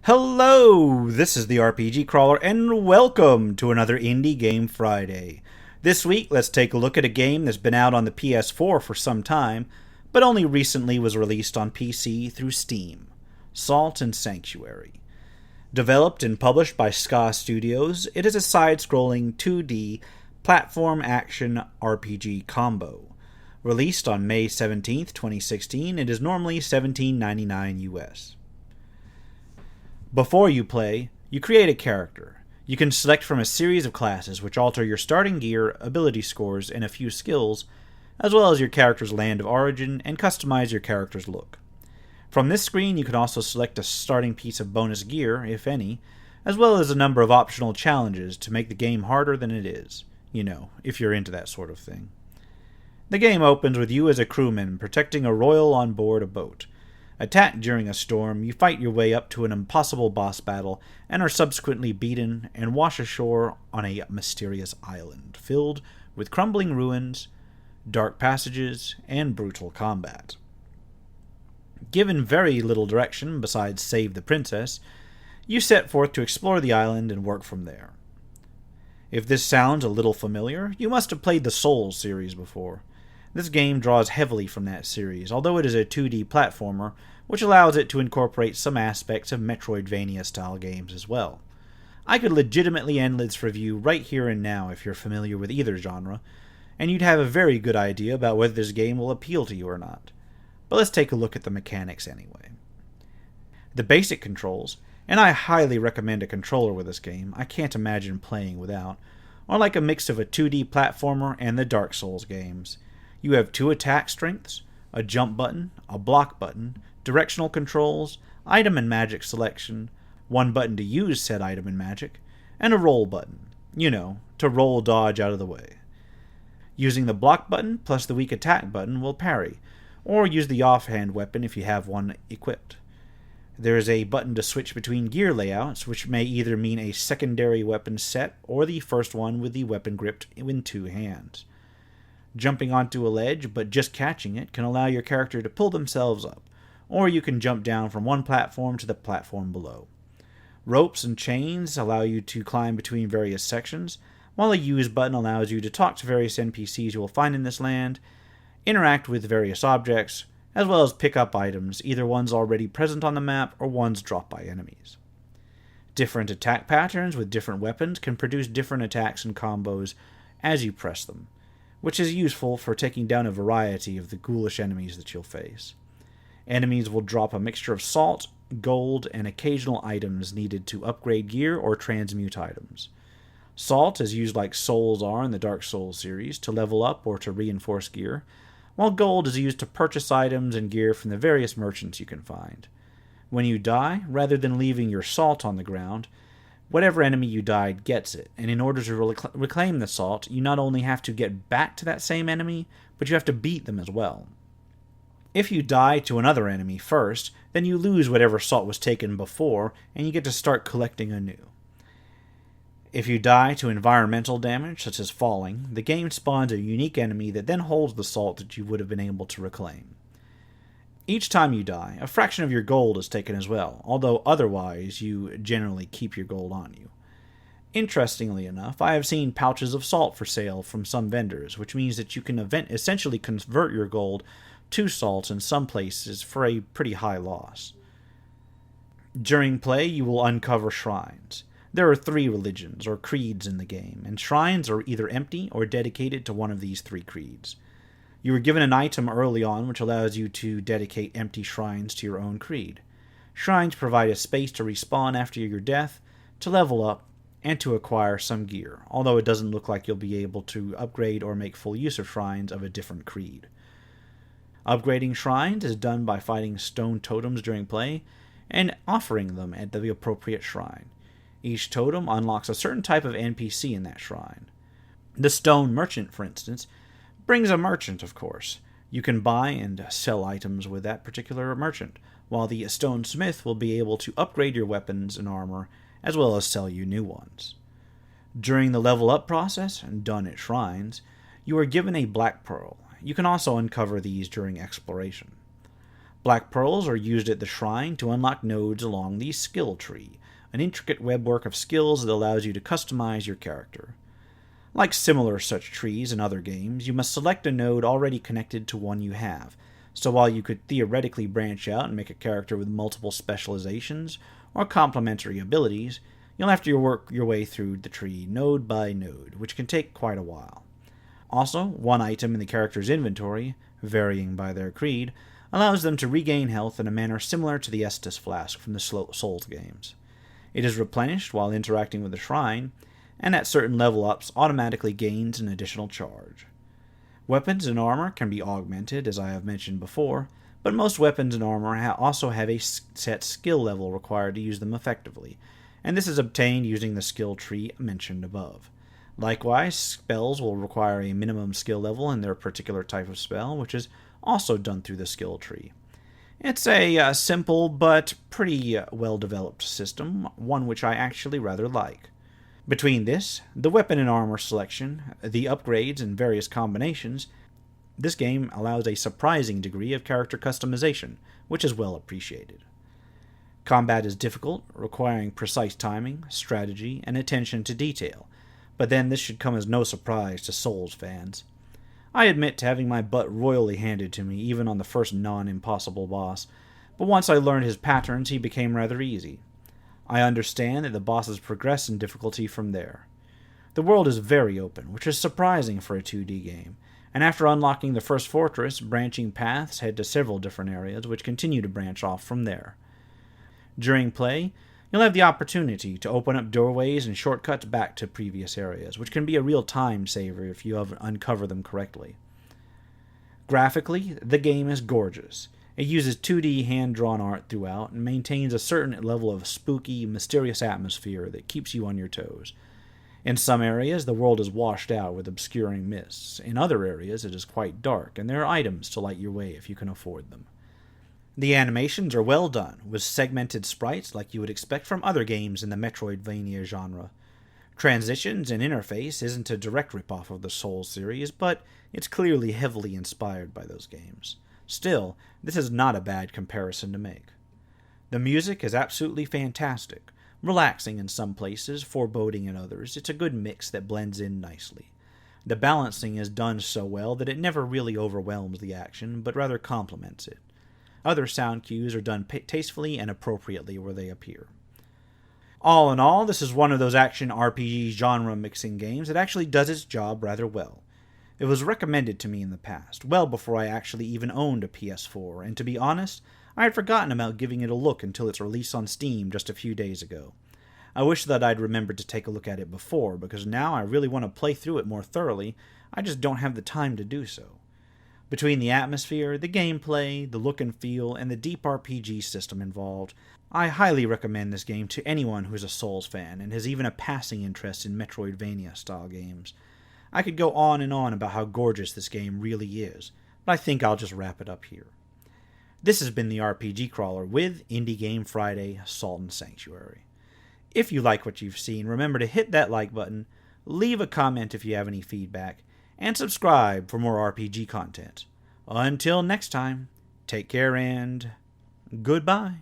Hello, this is the RPG Crawler, and welcome to another Indie Game Friday. This week, let's take a look at a game that's been out on the PS4 for some time, but only recently was released on PC through Steam. Salt and Sanctuary. Developed and published by Ska Studios, it is a side-scrolling 2D platform action RPG combo. Released on May 17th, 2016, it is normally $17.99 US. Before you play, you create a character. You can select from a series of classes which alter your starting gear, ability scores, and a few skills, as well as your character's land of origin, and customize your character's look. From this screen, you can also select a starting piece of bonus gear, if any, as well as a number of optional challenges to make the game harder than it is. You know, if you're into that sort of thing. The game opens with you as a crewman protecting a royal on board a boat. Attacked during a storm, you fight your way up to an impossible boss battle and are subsequently beaten and wash ashore on a mysterious island filled with crumbling ruins, dark passages, and brutal combat. Given very little direction besides save the princess, you set forth to explore the island and work from there. If this sounds a little familiar, you must have played the Souls series before. This game draws heavily from that series, although it is a 2D platformer, which allows it to incorporate some aspects of Metroidvania-style games as well. I could legitimately end this review right here and now if you're familiar with either genre, and you'd have a very good idea about whether this game will appeal to you or not. But let's take a look at the mechanics anyway. The basic controls, and I highly recommend a controller with this game, I can't imagine playing without, are like a mix of a 2D platformer and the Dark Souls games. You have 2 attack strengths, a jump button, a block button, directional controls, item and magic selection, 1 button to use said item and magic, and a roll button, to roll dodge out of the way. Using the block button plus the weak attack button will parry, or use the offhand weapon if you have one equipped. There is a button to switch between gear layouts, which may either mean a secondary weapon set or the first one with the weapon gripped in 2 hands. Jumping onto a ledge, but just catching it, can allow your character to pull themselves up, or you can jump down from one platform to the platform below. Ropes and chains allow you to climb between various sections, while a use button allows you to talk to various NPCs you will find in this land, interact with various objects, as well as pick up items, either ones already present on the map or ones dropped by enemies. Different attack patterns with different weapons can produce different attacks and combos as you press them, which is useful for taking down a variety of the ghoulish enemies that you'll face. Enemies will drop a mixture of salt, gold, and occasional items needed to upgrade gear or transmute items. Salt is used like souls are in the Dark Souls series to level up or to reinforce gear, while gold is used to purchase items and gear from the various merchants you can find. When you die, rather than leaving your salt on the ground, whatever enemy you died gets it, and in order to reclaim the salt, you not only have to get back to that same enemy, but you have to beat them as well. If you die to another enemy first, then you lose whatever salt was taken before, and you get to start collecting anew. If you die to environmental damage, such as falling, the game spawns a unique enemy that then holds the salt that you would have been able to reclaim. Each time you die, a fraction of your gold is taken as well, although otherwise you generally keep your gold on you. Interestingly enough, I have seen pouches of salt for sale from some vendors, which means that you can essentially convert your gold to salt in some places for a pretty high loss. During play, you will uncover shrines. There are 3 religions, or creeds, in the game, and shrines are either empty or dedicated to one of these 3 creeds. You are given an item early on which allows you to dedicate empty shrines to your own creed. Shrines provide a space to respawn after your death, to level up, and to acquire some gear, although it doesn't look like you'll be able to upgrade or make full use of shrines of a different creed. Upgrading shrines is done by fighting stone totems during play, and offering them at the appropriate shrine. Each totem unlocks a certain type of NPC in that shrine. The stone merchant, for instance, brings a merchant, of course. You can buy and sell items with that particular merchant, while the stone smith will be able to upgrade your weapons and armor, as well as sell you new ones. During the level up process, done at shrines, you are given a black pearl. You can also uncover these during exploration. Black pearls are used at the shrine to unlock nodes along the skill tree, an intricate webwork of skills that allows you to customize your character. Like similar such trees in other games, you must select a node already connected to one you have, so while you could theoretically branch out and make a character with multiple specializations or complementary abilities, you'll have to work your way through the tree node by node, which can take quite a while. Also, one item in the character's inventory, varying by their creed, allows them to regain health in a manner similar to the Estus Flask from the Souls games. It is replenished while interacting with the shrine, and at certain level ups automatically gains an additional charge. Weapons and armor can be augmented, as I have mentioned before, but most weapons and armor also have a set skill level required to use them effectively, and this is obtained using the skill tree mentioned above. Likewise, spells will require a minimum skill level in their particular type of spell, which is also done through the skill tree. It's a simple but pretty well-developed system, one which I actually rather like. Between this, the weapon and armor selection, the upgrades, and various combinations, this game allows a surprising degree of character customization, which is well appreciated. Combat is difficult, requiring precise timing, strategy, and attention to detail, but then this should come as no surprise to Souls fans. I admit to having my butt royally handed to me even on the first non-impossible boss, but once I learned his patterns he became rather easy. I understand that the bosses progress in difficulty from there. The world is very open, which is surprising for a 2D game, and after unlocking the first fortress, branching paths head to several different areas which continue to branch off from there. During play, you'll have the opportunity to open up doorways and shortcuts back to previous areas, which can be a real time saver if you uncover them correctly. Graphically, the game is gorgeous. It uses 2D hand-drawn art throughout and maintains a certain level of spooky, mysterious atmosphere that keeps you on your toes. In some areas, the world is washed out with obscuring mists. In other areas, it is quite dark, and there are items to light your way if you can afford them. The animations are well done, with segmented sprites like you would expect from other games in the Metroidvania genre. Transitions and interface isn't a direct ripoff of the Souls series, but it's clearly heavily inspired by those games. Still, this is not a bad comparison to make. The music is absolutely fantastic, relaxing in some places, foreboding in others. It's a good mix that blends in nicely. The balancing is done so well that it never really overwhelms the action, but rather complements it. Other sound cues are done tastefully and appropriately where they appear. All in all, this is one of those action RPG genre mixing games that actually does its job rather well. It was recommended to me in the past, well before I actually even owned a PS4, and to be honest, I had forgotten about giving it a look until its release on Steam just a few days ago. I wish that I'd remembered to take a look at it before, because now I really want to play through it more thoroughly, I just don't have the time to do so. Between the atmosphere, the gameplay, the look and feel, and the deep RPG system involved, I highly recommend this game to anyone who's a Souls fan and has even a passing interest in Metroidvania-style games. I could go on and on about how gorgeous this game really is, but I think I'll just wrap it up here. This has been the RPG Crawler with Indie Game Friday Salt and Sanctuary. If you like what you've seen, remember to hit that like button, leave a comment if you have any feedback, and subscribe for more RPG content. Until next time, take care and goodbye.